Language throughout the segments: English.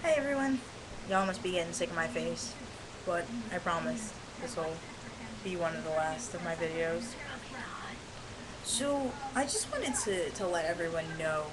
Hey everyone! Y'all must be getting sick of my face, but I promise this will be one of the last of my videos. So, I just wanted to let everyone know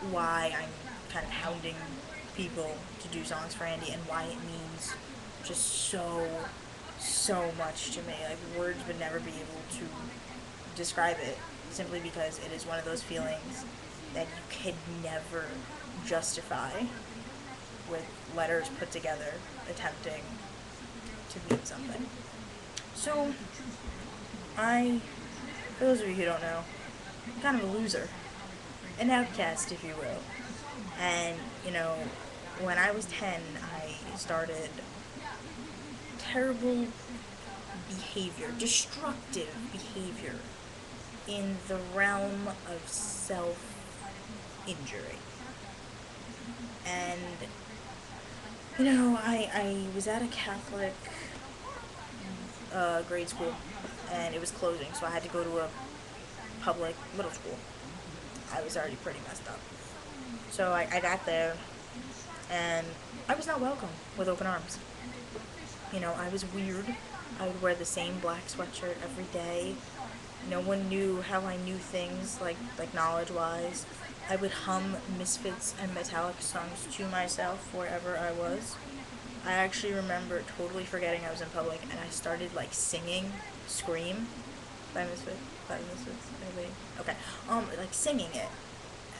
why I'm kind of hounding people to do songs for Andy and why it means just so much to me. Like, words would never be able to describe it simply because it is one of those feelings that you can never justify with letters put together attempting to mean something. So, for those of you who don't know, I'm kind of a loser. An outcast, if you will. And, when I was 10, I started terrible behavior, destructive behavior in the realm of self injury. And, I was at a Catholic grade school, and it was closing, so I had to go to a public middle school. I was already pretty messed up. So I got there, and I was not welcome with open arms. I was weird. I would wear the same black sweatshirt every day. No one knew how I knew things, like knowledge-wise. I would hum Misfits and Metallica songs to myself wherever I was. I actually remember totally forgetting I was in public, and I started, singing Scream by Misfits. By Misfits, maybe? Okay. Singing it.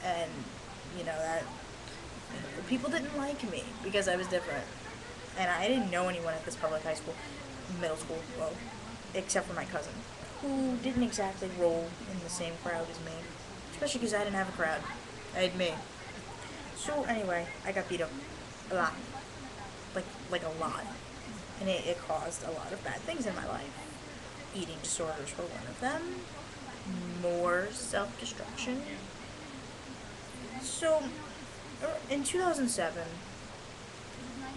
And, that people didn't like me because I was different. And I didn't know anyone at this public high school, middle school, well, except for my cousin, who didn't exactly roll in the same crowd as me. Especially because I didn't have a crowd. I had me. So anyway, I got beat up a lot. Like a lot. And it caused a lot of bad things in my life. Eating disorders were one of them. More self-destruction. So, in 2007,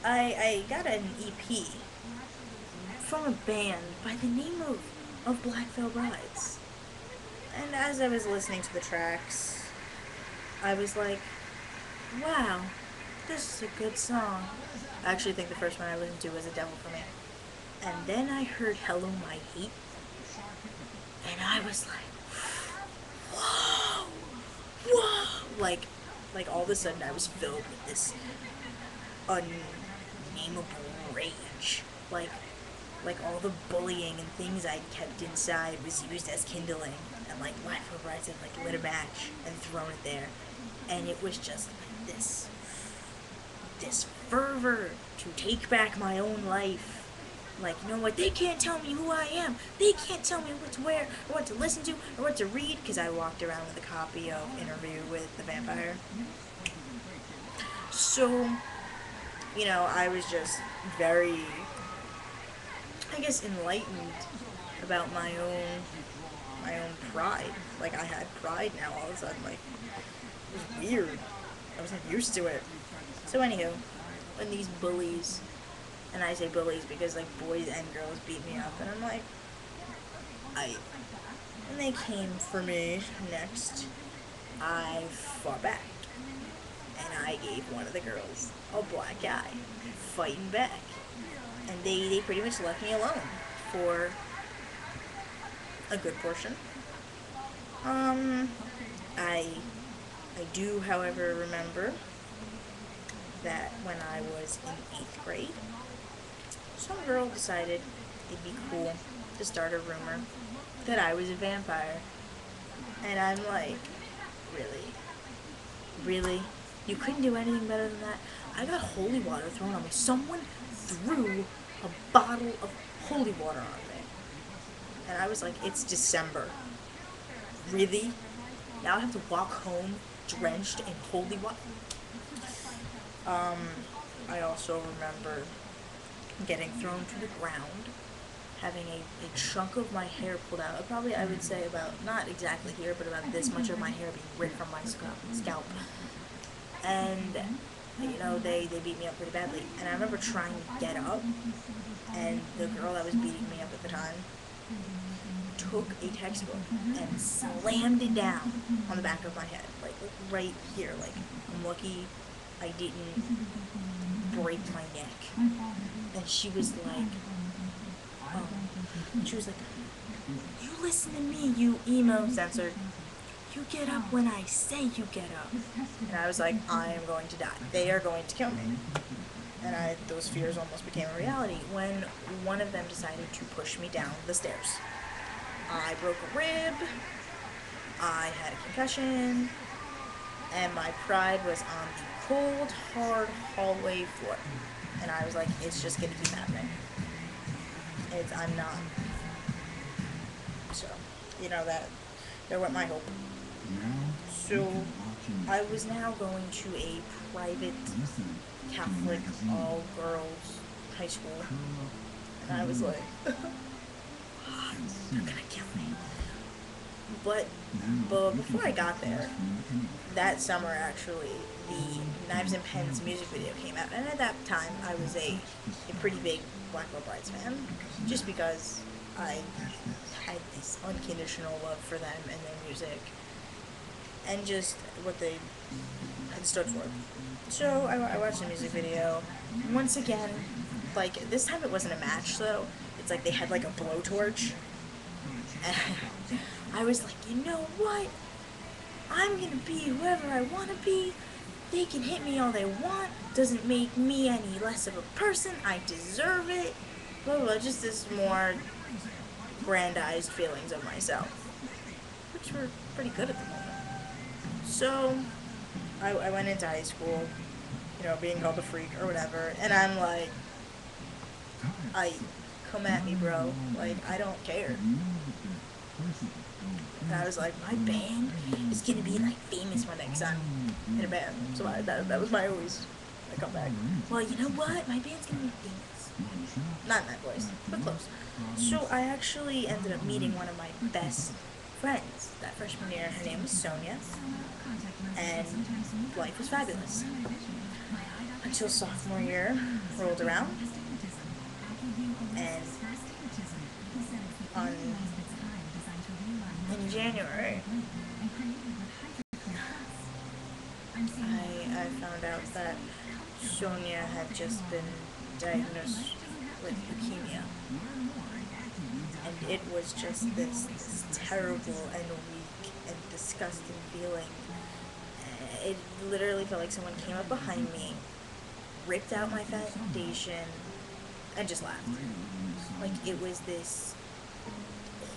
I got an EP from a band by the name of Black Veil Brides. And as I was listening to the tracks, I was like, wow, this is a good song. I actually think the first one I listened to was A Devil for Me. And then I heard Hello My Hate, and I was like, whoa, whoa. Like all of a sudden I was filled with this unnameable rage. Like all the bullying and things I'd kept inside was used as kindling, and Black Veil Brides had lit a match and thrown it there, and it was just this fervor to take back my own life. They can't tell me who I am. They can't tell me what to wear, or what to listen to, or what to read, because I walked around with a copy of Interview with the Vampire. So, I was just very, I guess, enlightened about my own pride. I had pride now all of a sudden. It was weird. I wasn't used to it. So anywho, when these bullies, and I say bullies because boys and girls beat me up, and I'm like, when they came for me next, I fought back. And I gave one of the girls a black eye, fighting back. And they pretty much left me alone for a good portion. I do, however, remember that when I was in 8th grade, some girl decided it'd be cool to start a rumor that I was a vampire. And I'm like, really? Really? You couldn't do anything better than that? I got holy water thrown on me. Someone threw a bottle of holy water on me. And I was like, it's December. Really? Now I have to walk home drenched in holy water? I also remember getting thrown to the ground, having a chunk of my hair pulled out. Probably, I would say about, not exactly here, but about this much of my hair being ripped from my scalp. And, they beat me up pretty badly. And I remember trying to get up, and the girl that was beating me up at the time took a textbook and slammed it down on the back of my head, right here. I'm lucky I didn't break my neck. And she was like, she was like, you listen to me, you emo censored. You get up when I say you get up. And I was like, I am going to die. They are going to kill me. And those fears almost became a reality when one of them decided to push me down the stairs. I broke a rib, I had a concussion, and my pride was on the cold, hard hallway floor. And I was like, it's just gonna keep happening. I'm not. So, there went my hope. So, I was now going to a private Catholic all-girls high school. And I was like, they're gonna kill me. But before I got there, that summer actually, the Knives and Pens music video came out. And at that time, I was a pretty big Black Veil Brides fan. Just because I had this unconditional love for them and their music. And just what they had stood for. So I watched the music video. Once again, like, this time it wasn't a match though. It's like they had like a blowtorch. And I was like, you know what? I'm gonna be whoever I wanna be. They can hit me all they want. Doesn't make me any less of a person. I deserve it. Blah, blah, blah. Just this more grandized feelings of myself. Which were pretty good at the moment. So, I went into high school, being called a freak or whatever, and I'm like, come at me, bro. Like, I don't care. And I was like, my band is gonna be, like, famous one day, because I'm in a band. So that was my always comeback. Well, you know what? My band's gonna be famous. Not in that voice, but close. So I actually ended up meeting one of my best friends that freshman year. Her name was Sonia, and life was fabulous until sophomore year rolled around, and in January I found out that Sonia had just been diagnosed with leukemia. And it was just this terrible and weak and disgusting feeling. It literally felt like someone came up behind me, ripped out my foundation, and just laughed. Like, it was this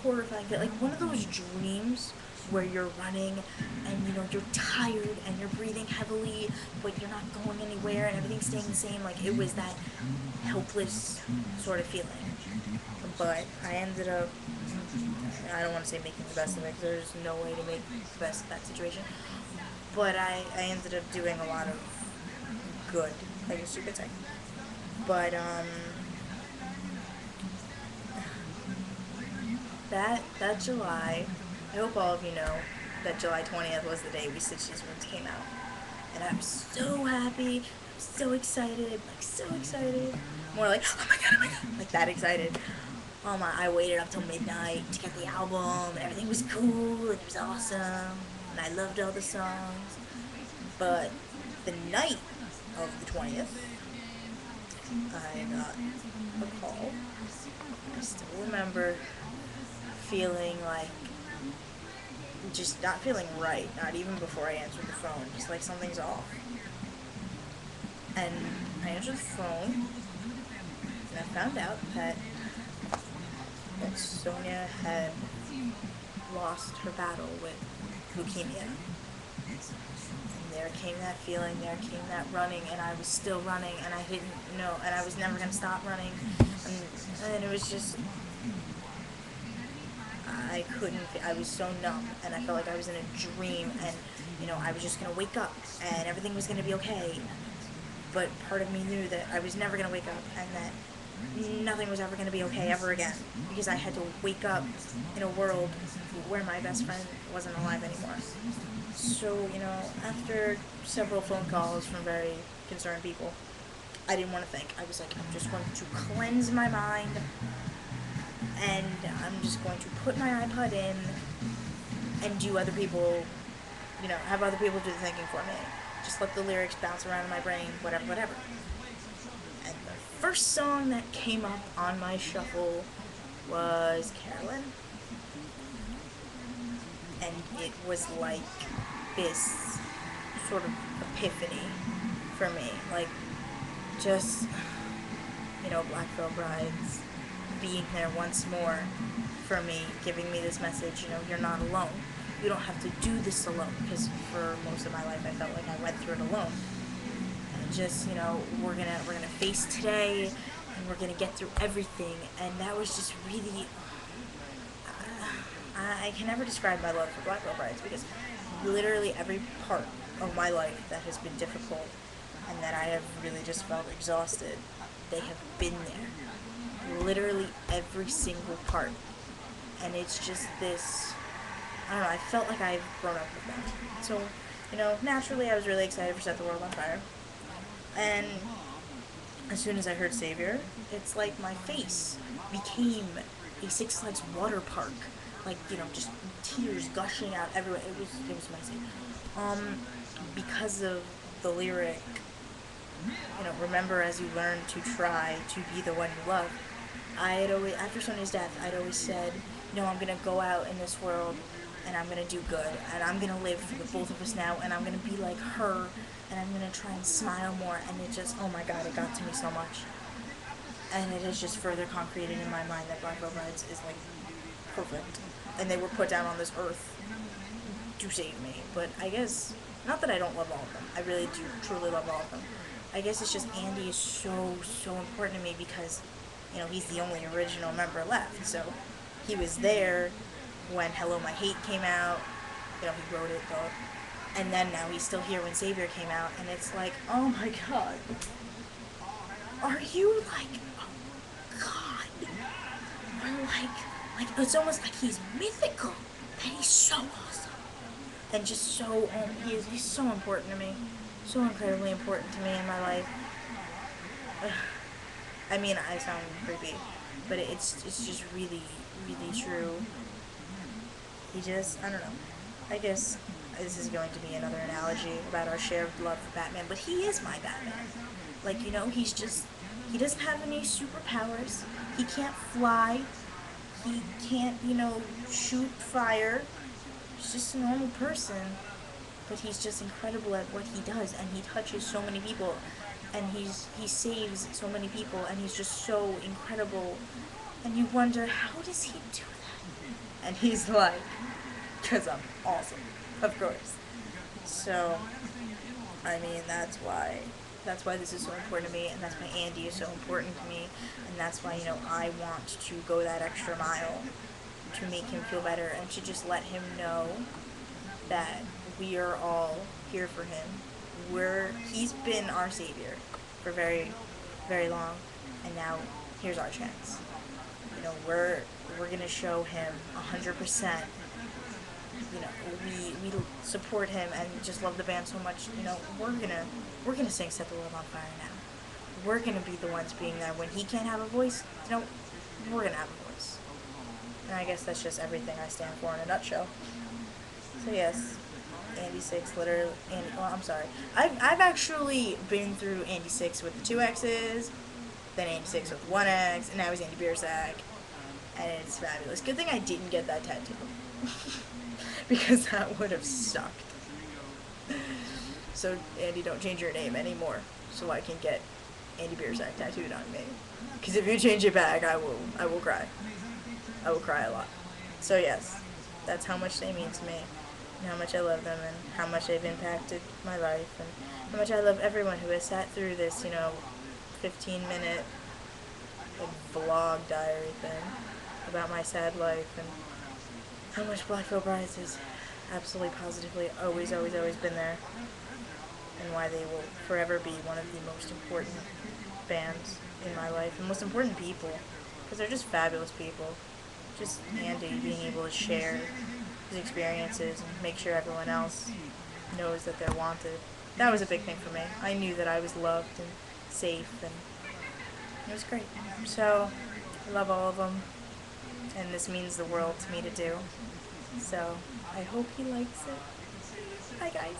horrifying feel, like one of those dreams where you're running and you're tired and you're breathing heavily, but you're not going anywhere and everything's staying the same. Like, it was that helpless sort of feeling. But I ended up, I don't want to say making the best of it, because there's no way to make the best of that situation, but I ended up doing a lot of good, I guess you could say. But that July, I hope all of you know that July 20th was the day We Stitch These Wounds came out. And I'm so happy, I'm so excited, like so excited. More like, oh my god, like that excited. I waited up till midnight to get the album, and everything was cool, and it was awesome, and I loved all the songs. But the night of the 20th, I got a call. I still remember feeling like, just not feeling right, not even before I answered the phone, just like something's off. And I answered the phone, and I found out that Sonia had lost her battle with leukemia. And there came that feeling, there came that running, and I was still running, and I didn't know, and I was never going to stop running, and it was just, I was so numb, and I felt like I was in a dream, and, I was just going to wake up, and everything was going to be okay. But part of me knew that I was never going to wake up, and that nothing was ever going to be okay ever again, because I had to wake up in a world where my best friend wasn't alive anymore. So, after several phone calls from very concerned people, I didn't want to think. I was like, I'm just going to cleanse my mind, and I'm just going to put my iPod in and do other people, have other people do the thinking for me. just let the lyrics bounce around in my brain, whatever, whatever. And the first song that came up on my shuffle was Carolyn. And it was like this sort of epiphany for me. Like, just, Black Veil Brides being there once more for me, giving me this message, you're not alone. You don't have to do this alone, because for most of my life I felt like I went through it alone. And just, we're gonna face today, and we're gonna get through everything. And that was just really, I can never describe my love for Black Veil Brides, because literally every part of my life that has been difficult and that I have really just felt exhausted, they have been there. Literally every single part. And it's just this, I don't know, I felt like I've grown up with them. So, naturally I was really excited for Set the World on Fire. And as soon as I heard Savior, it's like my face became a Six Flags water park. Like, just tears gushing out everywhere. It was amazing. Because of the lyric, remember as you learn to try to be the one you love. I had always, after Sonia's death, I'd always said, I'm gonna go out in this world and I'm gonna do good, and I'm gonna live for the both of us now, and I'm gonna be like her, and I'm gonna try and smile more. And it just, oh my god, it got to me so much. And it is just further concreted in my mind that Black Veil Brides is like perfect, and they were put down on this earth to save me. But I guess, not that I don't love all of them, I really do truly love all of them. I guess it's just Andy is so important to me because, he's the only original member left. So he was there when Hello My Hate came out, he wrote it though, and then now he's still here when Savior came out, and it's like, oh my god, are you like a god? Or like it's almost like he's mythical, and he's so awesome, and just so, he's so important to me, so incredibly important to me in my life. I mean, I sound creepy, but it's just really, really true. He just, I don't know, I guess this is going to be another analogy about our shared love for Batman, but he is my Batman. Like, he's just, he doesn't have any superpowers, he can't fly, he can't, shoot fire, he's just a normal person, but he's just incredible at what he does, and he touches so many people, and he saves so many people, and he's just so incredible, and you wonder, how does he do that? And he's like, because I'm awesome, of course. So, I mean, that's why this is so important to me, and that's why Andy is so important to me, and that's why, I want to go that extra mile to make him feel better, and to just let him know that we are all here for him. He's been our savior for very, very long, and now here's our chance. We're gonna show him 100%. We support him and just love the band so much. We're gonna sing Set the World on Fire now. We're gonna be the ones being there when he can't have a voice. We're gonna have a voice. And I guess that's just everything I stand for in a nutshell. So yes, Andy 6, literally, I'm sorry. I've actually been through Andy 6 with the 2 X's, then Andy 6 with 1 X, and now he's Andy Biersack, and it's fabulous. Good thing I didn't get that tattoo, because that would have sucked. So, Andy, don't change your name anymore, so I can get Andy Biersack tattooed on me. Because if you change it back, I will cry. I will cry a lot. So yes, that's how much they mean to me, and how much I love them, and how much they've impacted my life, and how much I love everyone who has sat through this, 15-minute vlog diary thing about my sad life, and how much Black Veil Brides has absolutely, positively, always, always, always been there, and why they will forever be one of the most important bands in my life, and most important people, because they're just fabulous people. Just Andy being able to share his experiences and make sure everyone else knows that they're wanted. That was a big thing for me. I knew that I was loved and safe, and it was great. So, I love all of them, and this means the world to me to do. So, I hope he likes it. Bye, guys.